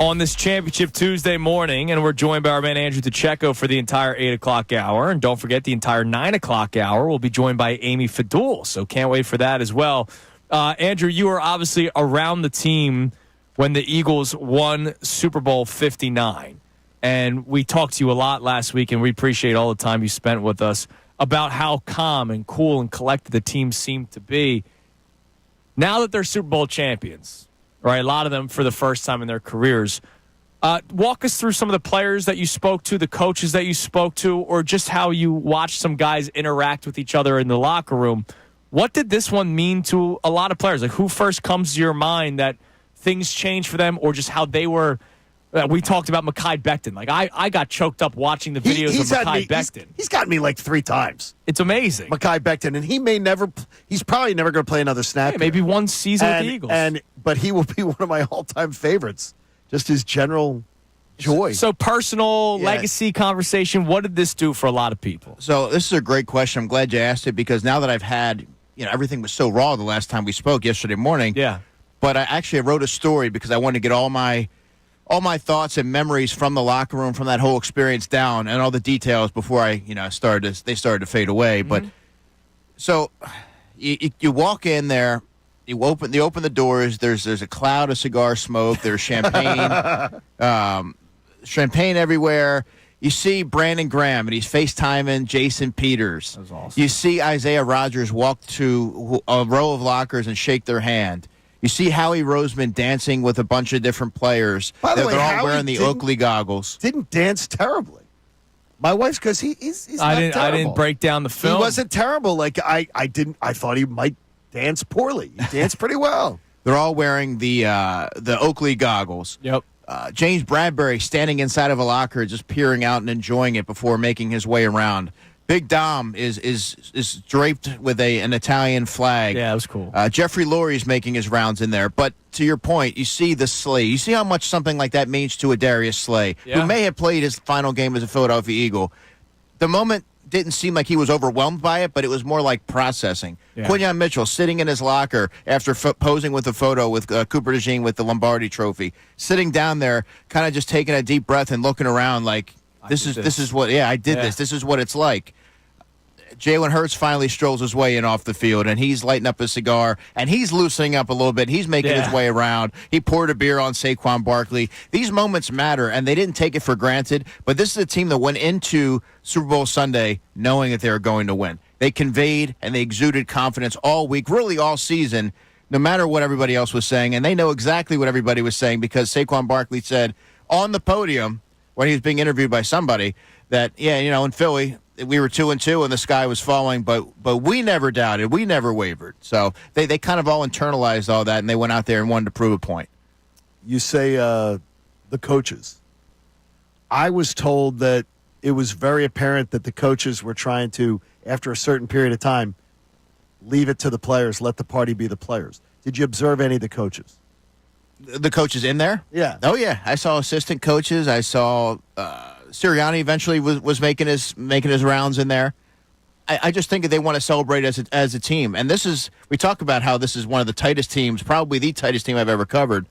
on this Championship Tuesday morning, and we're joined by our man Andrew DiCecco for the entire 8 o'clock hour. And don't forget, the entire 9 o'clock hour will be joined by Amy Fadul, so can't wait for that as well. Andrew, you were obviously around the team when the Eagles won Super Bowl 59. And we talked to you a lot last week, and we appreciate all the time you spent with us about how calm and cool and collected the team seemed to be. Now that they're Super Bowl champions, right, a lot of them for the first time in their careers, walk us through some of the players that you spoke to, the coaches that you spoke to, or just how you watched some guys interact with each other in the locker room. What did this one mean to a lot of players? Like, who first comes to your mind that things changed for them, or just how they were? We talked about Mekhi Becton. Like, I got choked up watching the videos of Mekhi Becton. He's gotten me like 3 times. It's amazing. Mekhi Becton, and he's probably never going to play another snap. Yeah, maybe one season with the Eagles. But he will be one of my all-time favorites. Just his general joy. So personal legacy conversation, what did this do for a lot of people? So this is a great question. I'm glad you asked it, because now that I've had, everything was so raw the last time we spoke yesterday morning. Yeah. But I wrote a story because I wanted to get all my thoughts and memories from the locker room, from that whole experience down, and all the details before they started to fade away. Mm-hmm. But so you walk in there, you open the doors. There's a cloud of cigar smoke. There's champagne, champagne everywhere. You see Brandon Graham, and he's FaceTiming Jason Peters. That was awesome. You see Isaiah Rodgers walk to a row of lockers and shake their hand. You see Howie Roseman dancing with a bunch of different players. By the way, they're all Howie wearing the Oakley goggles. Didn't dance terribly. My wife's, because he's not terrible. I didn't break down the film. He wasn't terrible. Like I thought he might dance poorly. He danced pretty well. They're all wearing the Oakley goggles. Yep. James Bradbury standing inside of a locker, just peering out and enjoying it before making his way around. Big Dom is draped with an Italian flag. Yeah, that was cool. Jeffrey Lurie's making his rounds in there. But to your point, you see the Slay. You see how much something like that means to a Darius Slay, who may have played his final game as a Philadelphia Eagle. The moment didn't seem like he was overwhelmed by it, but it was more like processing. Yeah. Quinyon Mitchell sitting in his locker after posing with a photo with Cooper DeJean with the Lombardi Trophy, sitting down there, kind of just taking a deep breath and looking around like, this is what I did this. This is what it's like. Jalen Hurts finally strolls his way in off the field, and he's lighting up a cigar, and he's loosening up a little bit. He's making his way around. He poured a beer on Saquon Barkley. These moments matter, and they didn't take it for granted, but this is a team that went into Super Bowl Sunday knowing that they were going to win. They conveyed and they exuded confidence all week, really all season, no matter what everybody else was saying, and they know exactly what everybody was saying because Saquon Barkley said on the podium when he was being interviewed by somebody that, in Philly, we were 2-2 and the sky was falling, but we never doubted. We never wavered. So they kind of all internalized all that, and they went out there and wanted to prove a point. You say the coaches. I was told that it was very apparent that the coaches were trying to, after a certain period of time, leave it to the players, let the party be the players. Did you observe any of the coaches? The coaches in there? Yeah. Oh, yeah. I saw assistant coaches. I saw Sirianni eventually was making his rounds in there. I just think that they want to celebrate as a team. And we talk about how this is one of the tightest teams, probably the tightest team I've ever covered.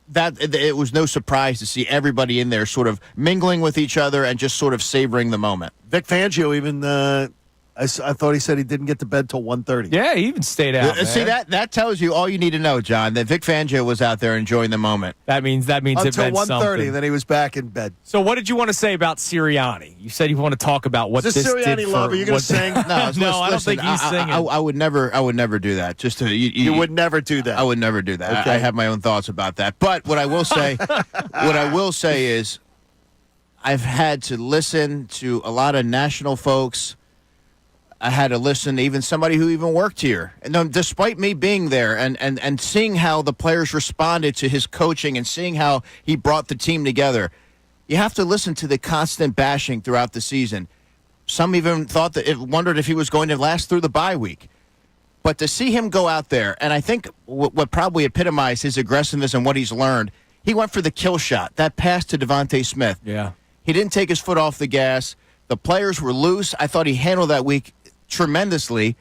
That it was no surprise to see everybody in there sort of mingling with each other and just sort of savoring the moment. Vic Fangio even I thought he said he didn't get to bed till 1:30. Yeah, he even stayed out. See, that tells you all you need to know, John, that Vic Fangio was out there enjoying the moment. That means until it meant 1:30, something. then he was back in bed. So what did you want to say about Sirianni? You said you want to talk about what this did for... Sirianni love? Are you going to sing? No, I don't think he's singing. I would never do that. Just to you would never do that. I would never do that. Okay. I have my own thoughts about that. But what I will say, is, I've had to listen to a lot of national folks. I had to listen to even somebody who even worked here. And despite me being there and seeing how the players responded to his coaching and seeing how he brought the team together, you have to listen to the constant bashing throughout the season. Some even wondered if he was going to last through the bye week. But to see him go out there, and I think what probably epitomized his aggressiveness and what he's learned, he went for the kill shot, that pass to Devontae Smith. Yeah. He didn't take his foot off the gas. The players were loose. I thought he handled that week tremendously.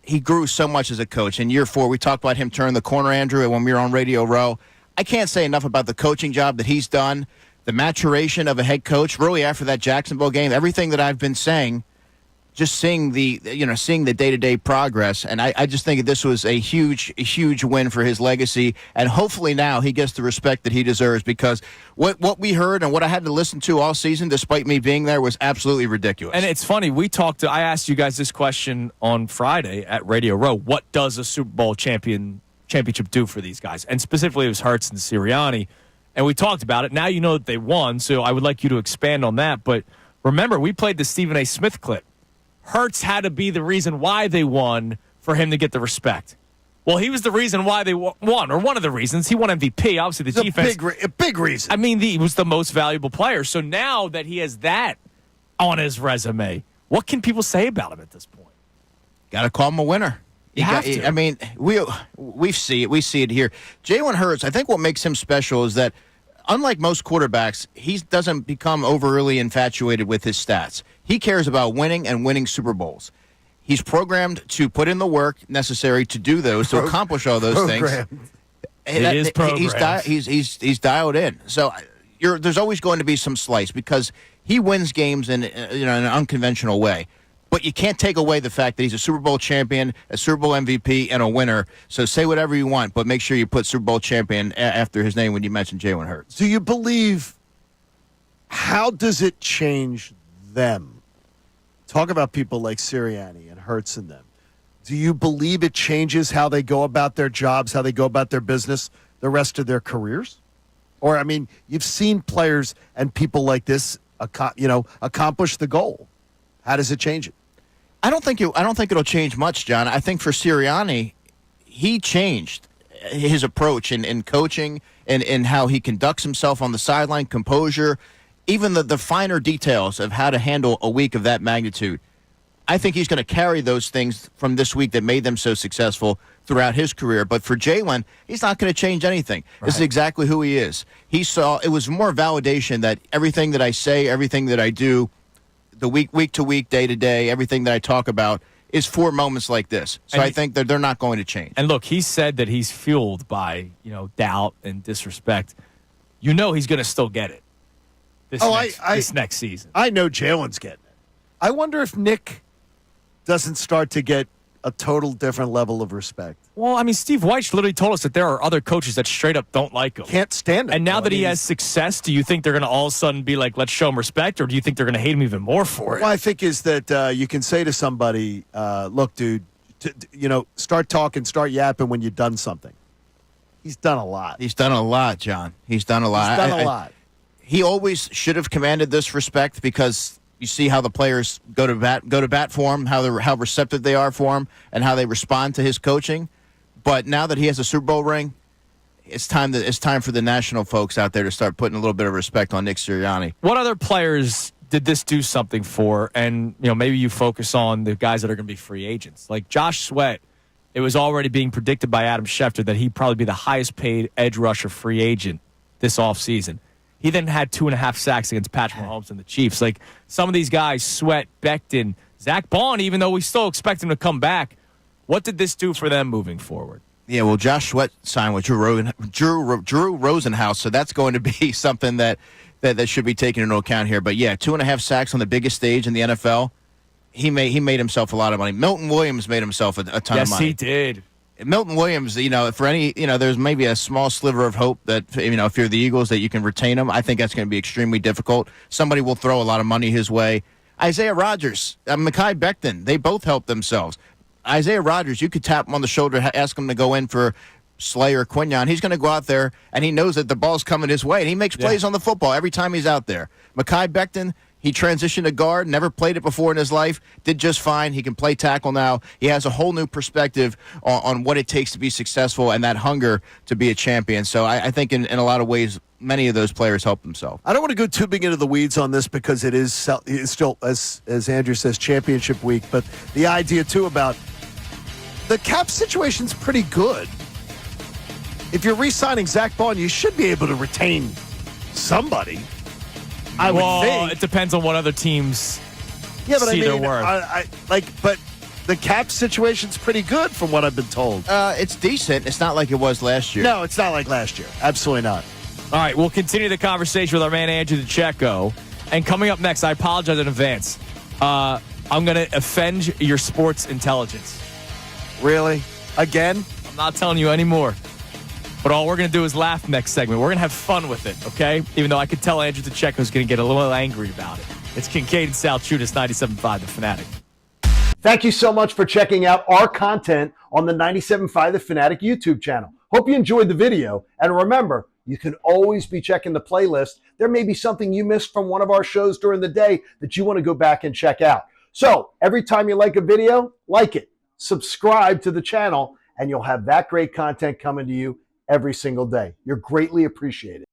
He grew so much as a coach. In year 4, we talked about him turning the corner, Andrew, when we were on Radio Row. I can't say enough about the coaching job that he's done, the maturation of a head coach, really after that Jacksonville game, everything that I've been saying, just seeing the day-to-day progress. And I just think this was a huge win for his legacy. And hopefully now he gets the respect that he deserves, because what we heard and what I had to listen to all season, despite me being there, was absolutely ridiculous. And it's funny, I asked you guys this question on Friday at Radio Row. What does a Super Bowl championship do for these guys? And specifically it was Hurts and Sirianni. And we talked about it. Now you know that they won, so I would like you to expand on that. But remember, we played the Stephen A. Smith clip. Hurts had to be the reason why they won for him to get the respect. Well, he was the reason why they won, or one of the reasons. He won MVP, obviously the defense. A big reason. I mean, he was the most valuable player. So now that he has that on his resume, what can people say about him at this point? Got to call him a winner. You have to. I mean, we see it here. Jalen Hurts, I think what makes him special is that, unlike most quarterbacks, he doesn't become overly infatuated with his stats. He cares about winning and winning Super Bowls. He's programmed to put in the work necessary to do those, to accomplish all those things. He is programmed. He's dialed in. So there's always going to be some slice, because he wins games in an unconventional way. But you can't take away the fact that he's a Super Bowl champion, a Super Bowl MVP, and a winner. So say whatever you want, but make sure you put Super Bowl champion after his name when you mention Jalen Hurts. Do you believe, how does it change them? Talk about people like Sirianni and Hurts and them. Do you believe it changes how they go about their jobs, how they go about their business, the rest of their careers? Or, I mean, you've seen players and people like this, accomplish the goal. How does it change it? I don't think it'll change much, John. I think for Sirianni, he changed his approach in coaching and in how he conducts himself on the sideline, composure, even the finer details of how to handle a week of that magnitude. I think he's going to carry those things from this week that made them so successful throughout his career. But for Jalen, he's not going to change anything. Right. This is exactly who he is. It was more validation that everything that I say, everything that I do, the week to week, day to day, everything that I talk about is for moments like this. So I think that they're not going to change. And look, he said that he's fueled by, doubt and disrespect. He's going to still get it this next season. I know Jalen's getting it. I wonder if Nick doesn't start to get a total different level of respect. Well, I mean, Steve Wyche literally told us that there are other coaches that straight up don't like him. Can't stand him. And now that he has success, do you think they're going to all of a sudden be like, let's show him respect, or do you think they're going to hate him even more for it? Well, I think is that you can say to somebody, look, dude, start talking, start yapping when you've done something. He's done a lot. He's done a lot, John. He's done a lot. He always should have commanded this respect, because you see how the players go to bat for him, how receptive they are for him, and how they respond to his coaching. But now that he has a Super Bowl ring, it's time for the national folks out there to start putting a little bit of respect on Nick Sirianni. What other players did this do something for? And maybe you focus on the guys that are going to be free agents, like Josh Sweat. It was already being predicted by Adam Schefter that he'd probably be the highest paid edge rusher free agent this offseason. He then had 2.5 sacks against Patrick Mahomes and the Chiefs. Like, some of these guys, Sweat, Becton, Zach Bond, even though we still expect him to come back, what did this do for them moving forward? Yeah, well, Josh Sweat signed with Drew Rosenhaus, so that's going to be something that should be taken into account here. But, yeah, 2.5 sacks on the biggest stage in the NFL. He made himself a lot of money. Milton Williams made himself a ton of money. Yes, he did. Milton Williams, for any, there's maybe a small sliver of hope that, if you're the Eagles, that you can retain him. I think that's going to be extremely difficult. Somebody will throw a lot of money his way. Isaiah Rodgers, Mekhi Becton, they both helped themselves. Isaiah Rodgers, you could tap him on the shoulder, ask him to go in for Slay or Quinyon. He's going to go out there, and he knows that the ball's coming his way, and he makes plays on the football every time he's out there. Mekhi Becton, he transitioned to guard, never played it before in his life, did just fine. He can play tackle now. He has a whole new perspective on what it takes to be successful and that hunger to be a champion. So I think in a lot of ways, many of those players help themselves. I don't want to go too big into the weeds on this, because it's still, as Andrew says, championship week. But the idea, too, about the cap situation's pretty good. If you're re-signing Zach Bond, you should be able to retain somebody. I would think. It depends on what other teams but see their worth. But the cap situation's pretty good from what I've been told. It's decent. It's not like it was last year. No, it's not like last year. Absolutely not. All right, we'll continue the conversation with our man Andrew DiCecco. And coming up next, I apologize in advance. I'm going to offend your sports intelligence. Really? Again? I'm not telling you anymore. But all we're going to do is laugh next segment. We're going to have fun with it, okay? Even though I could tell Andrew DiCecco's going to get a little angry about it. It's Kincade and Salciunas, 97.5 The Fanatic. Thank you so much for checking out our content on the 97.5 The Fanatic YouTube channel. Hope you enjoyed the video. And remember, you can always be checking the playlist. There may be something you missed from one of our shows during the day that you want to go back and check out. So every time you like a video, like it, subscribe to the channel, and you'll have that great content coming to you every single day. You're greatly appreciated.